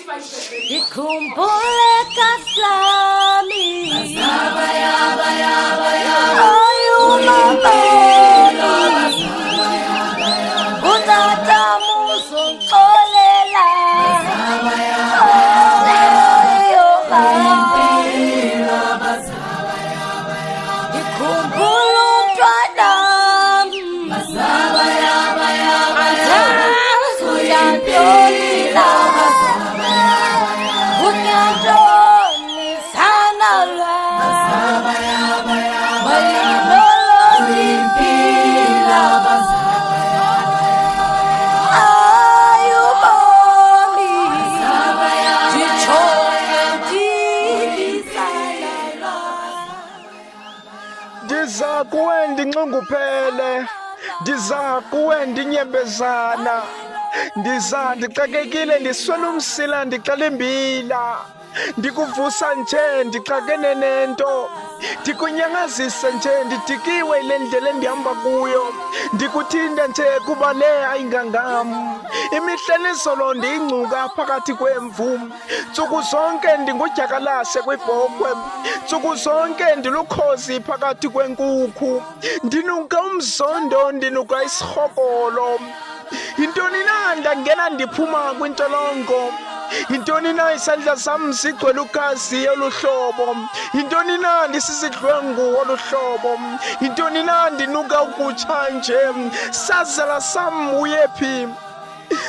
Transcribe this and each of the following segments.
Ngikhumbule kaslami ayumamelo utata musonxolela ngikhumbule umntwanami uyantolila unyantoni sanalwa mayilololimpila ayubomi ndichoke ndibisalala Ndiza kuwe ndinxunguphele, ndiza kuwe ndinyembezana, ndiza ndixakekile ndiswela umsila ndixela imbila, ndikuvusa nje ndixakene nento, ndikunyangazise nje ndidikiwe yile ndlela endihamba kuyo, ndikuthinde nje kuba le ayingangam. Imihla nezolo ndiyingcuka phakathi kwemvu, ntsuku zonke ndingudyakalashe kwibhokhwe, ntsuku zonke ndilukhozi phakathi kwenkukhu, ndinuka umzondo ndinuka isirhokolo. Yintoni na ndangena ndiphuma kwintolongo? Yintoni na isandla sam sigcwele ugazi oluhlobo? Yintoni na ndisisidlwengu oluhlobo? Yintoni na ndinuka ukutsha nje? Sazela sam uyephi?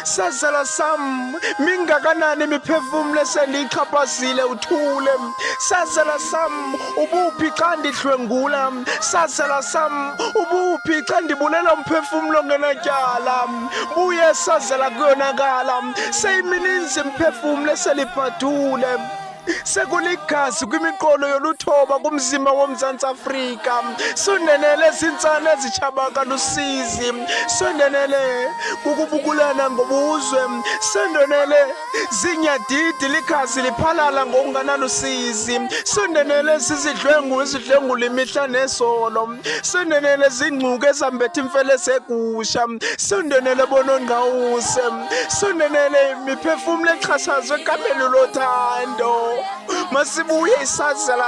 Sazela sam mingakanani imiphefumlo esendiyichaphazile uthule? Sazela sam ubuphi xa ndidlwengula? Sazela sam ubuphi xa ndibulela umphefumlo ongenatyala? Buye sazela kuyonakala, seyimininzi imiphefumlo eselibhadule, sekuligazi kwimiqolo yoluthoba kumzimba woMzantsi Afrika. Sondenele zintsana ezitshabaka lusizi, sondenele kukubukulana ngobuzwe, sondonele zinyadidi ligazi liphalala ngokunganalusizi, sondonele zizidlwengu izidlwengula imihla nezolo, sondonele zingcuke ezambetha imfele zegusha, sondonele bonongqawuse, sondonele imiphefumlo exhashazwe ekameni lothando. Masibuye isazela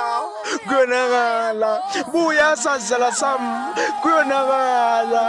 kuyonakala, buya isazela sam kuyonakala.